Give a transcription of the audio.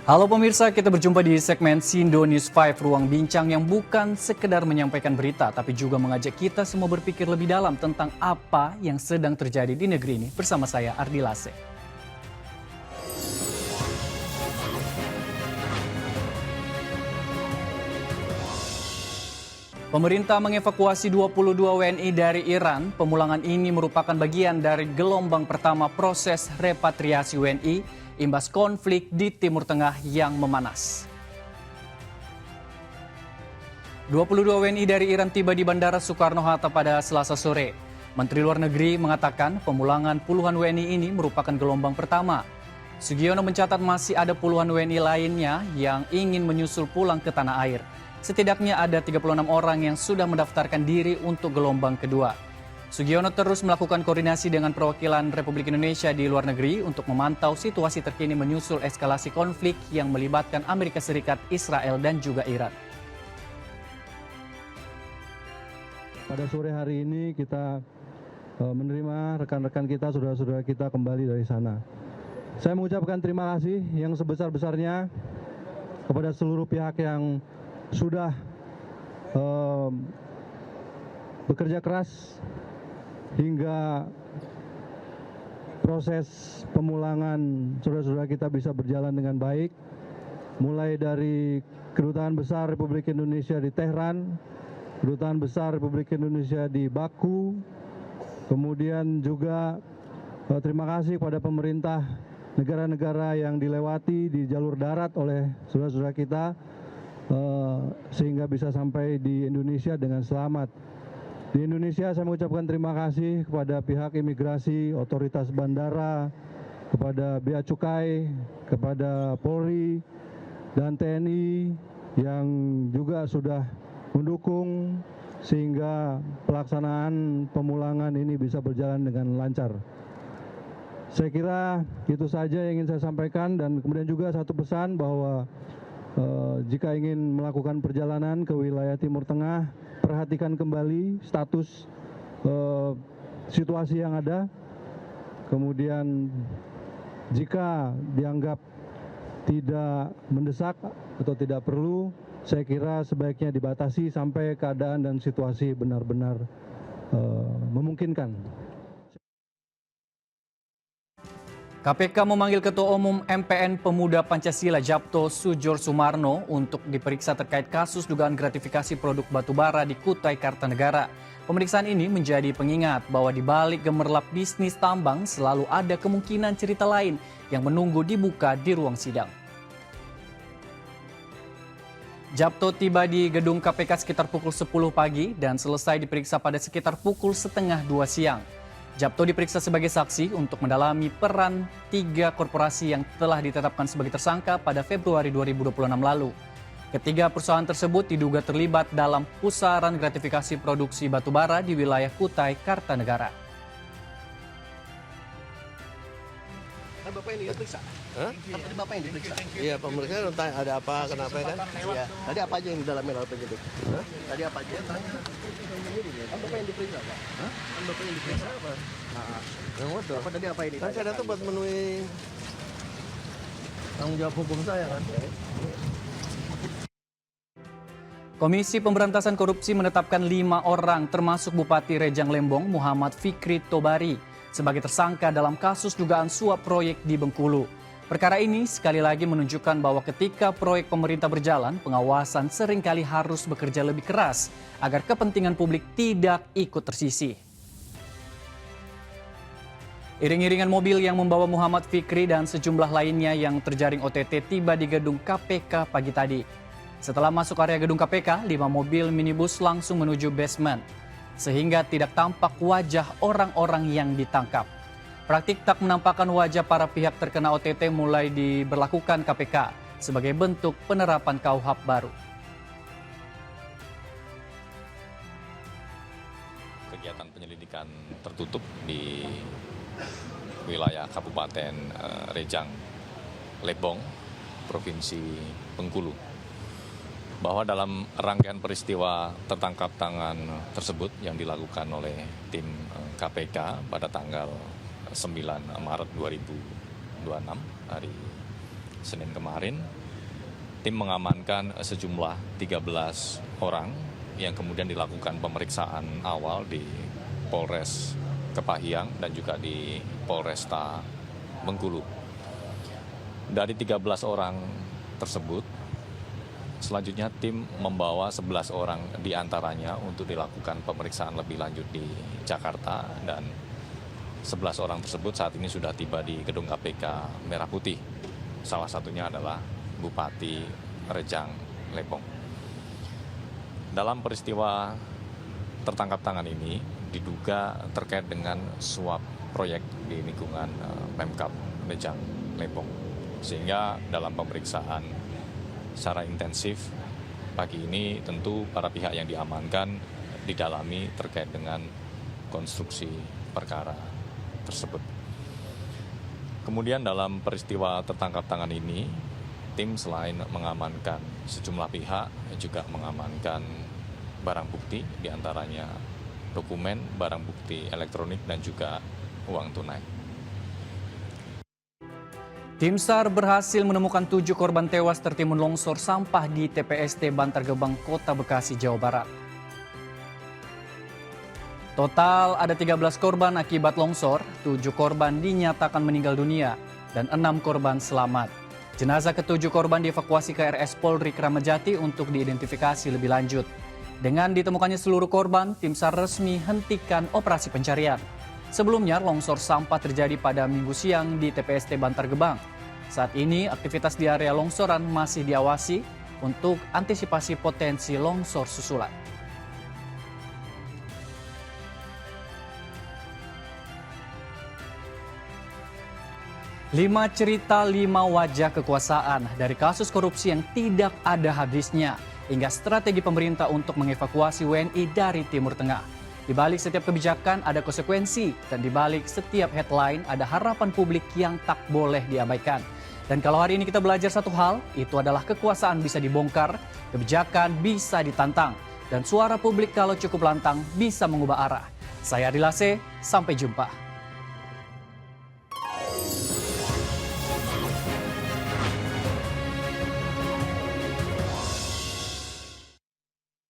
Halo pemirsa, kita berjumpa di segmen Sindo News 5, ruang bincang yang bukan sekedar menyampaikan berita, tapi juga mengajak kita semua berpikir lebih dalam tentang apa yang sedang terjadi di negeri ini. Bersama saya, Ardi Lase. Pemerintah mengevakuasi 22 WNI dari Iran. Pemulangan ini merupakan bagian dari gelombang pertama proses repatriasi WNI imbas konflik di Timur Tengah yang memanas. 22 WNI dari Iran tiba di Bandara Soekarno-Hatta pada Selasa sore. Menteri Luar Negeri mengatakan pemulangan puluhan WNI ini merupakan gelombang pertama. Sugiono mencatat masih ada puluhan WNI lainnya yang ingin menyusul pulang ke tanah air. Setidaknya ada 36 orang yang sudah mendaftarkan diri untuk gelombang kedua. Sugiono terus melakukan koordinasi dengan perwakilan Republik Indonesia di luar negeri untuk memantau situasi terkini menyusul eskalasi konflik yang melibatkan Amerika Serikat, Israel, dan juga Iran. Pada sore hari ini kita menerima rekan-rekan kita, saudara-saudara kita kembali dari sana. Saya mengucapkan terima kasih yang sebesar-besarnya kepada seluruh pihak yang sudah bekerja keras hingga proses pemulangan saudara-saudara kita bisa berjalan dengan baik, mulai dari Kedutaan Besar Republik Indonesia di Tehran, Kedutaan Besar Republik Indonesia di Baku, kemudian juga terima kasih kepada pemerintah negara-negara yang dilewati di jalur darat oleh saudara-saudara kita, sehingga bisa sampai di Indonesia dengan selamat. Di Indonesia saya mengucapkan terima kasih kepada pihak imigrasi, otoritas bandara, kepada Bea Cukai, kepada Polri, dan TNI yang juga sudah mendukung sehingga pelaksanaan pemulangan ini bisa berjalan dengan lancar. Saya kira itu saja yang ingin saya sampaikan, dan kemudian juga satu pesan bahwa jika ingin melakukan perjalanan ke wilayah Timur Tengah, perhatikan kembali status situasi yang ada. Kemudian jika dianggap tidak mendesak atau tidak perlu, saya kira sebaiknya dibatasi sampai keadaan dan situasi benar-benar memungkinkan. KPK memanggil Ketua Umum MPN Pemuda Pancasila Djapto Sujor Sumarno untuk diperiksa terkait kasus dugaan gratifikasi produk batubara di Kutai Kartanegara. Pemeriksaan ini menjadi pengingat bahwa di balik gemerlap bisnis tambang selalu ada kemungkinan cerita lain yang menunggu dibuka di ruang sidang. Djapto tiba di gedung KPK sekitar pukul 10 pagi dan selesai diperiksa pada sekitar pukul setengah 2 siang. Djapto diperiksa sebagai saksi untuk mendalami peran 3 korporasi yang telah ditetapkan sebagai tersangka pada Februari 2026 lalu. Ketiga perusahaan tersebut diduga terlibat dalam pusaran gratifikasi produksi batubara di wilayah Kutai Kartanegara. Bapak yang diperiksa? Hah? Tadi Bapak yang diperiksa? Iya, pemeriksaan ada apa, kenapa kan? Iya. Tadi apa aja yang didalami oleh penyidik? Hah? Tadi apa aja? Kan Bapak yang diperiksa, Pak? Hah? Kan Bapak yang diperiksa apa? Yang betul. Bapak tadi apa ini? Kan saya datang buat memenuhi tanggung jawab hukum saya kan. Komisi Pemberantasan Korupsi menetapkan 5 orang termasuk Bupati Rejang Lembong Muhammad Fikri Tobari sebagai tersangka dalam kasus dugaan suap proyek di Bengkulu. Perkara ini sekali lagi menunjukkan bahwa ketika proyek pemerintah berjalan, pengawasan seringkali harus bekerja lebih keras agar kepentingan publik tidak ikut tersisih. Iring-iringan mobil yang membawa Muhammad Fikri dan sejumlah lainnya yang terjaring OTT tiba di gedung KPK pagi tadi. Setelah masuk area gedung KPK, 5 mobil minibus langsung menuju basement, sehingga tidak tampak wajah orang-orang yang ditangkap. Praktik tak menampakkan wajah para pihak terkena OTT mulai diberlakukan KPK sebagai bentuk penerapan KUHP baru. Kegiatan penyelidikan tertutup di wilayah Kabupaten Rejang Lebong, Provinsi Bengkulu. Bahwa dalam rangkaian peristiwa tertangkap tangan tersebut yang dilakukan oleh tim KPK pada tanggal 9 Maret 2026 hari Senin kemarin, tim mengamankan sejumlah 13 orang yang kemudian dilakukan pemeriksaan awal di Polres Kepahyang dan juga di Polresta Bengkulu. Dari 13 orang tersebut, selanjutnya tim membawa 11 orang diantaranya untuk dilakukan pemeriksaan lebih lanjut di Jakarta, dan 11 orang tersebut saat ini sudah tiba di gedung KPK Merah Putih. Salah satunya adalah Bupati Rejang Lebong. Dalam peristiwa tertangkap tangan ini diduga terkait dengan suap proyek di lingkungan Pemkab Rejang Lebong. Sehingga dalam pemeriksaan secara intensif pagi ini tentu para pihak yang diamankan didalami terkait dengan konstruksi perkara tersebut. Kemudian dalam peristiwa tertangkap tangan ini, tim selain mengamankan sejumlah pihak juga mengamankan barang bukti, diantaranya dokumen, barang bukti elektronik, dan juga uang tunai. Tim SAR berhasil menemukan 7 korban tewas tertimbun longsor sampah di TPST Bantar Gebang, Kota Bekasi, Jawa Barat. Total ada 13 korban akibat longsor, 7 korban dinyatakan meninggal dunia, dan 6 korban selamat. Jenazah ke-7 korban dievakuasi ke RS Polri Kramat Jati untuk diidentifikasi lebih lanjut. Dengan ditemukannya seluruh korban, tim SAR resmi hentikan operasi pencarian. Sebelumnya, longsor sampah terjadi pada Minggu siang di TPST Bantar Gebang. Saat ini, aktivitas di area longsoran masih diawasi untuk antisipasi potensi longsor susulan. Lima cerita, 5 wajah kekuasaan dari kasus korupsi yang tidak ada habisnya hingga strategi pemerintah untuk mengevakuasi WNI dari Timur Tengah. Di balik setiap kebijakan ada konsekuensi, dan di balik setiap headline ada harapan publik yang tak boleh diabaikan. Dan kalau hari ini kita belajar satu hal, itu adalah kekuasaan bisa dibongkar, kebijakan bisa ditantang, dan suara publik kalau cukup lantang bisa mengubah arah. Saya Adil Ase, sampai jumpa.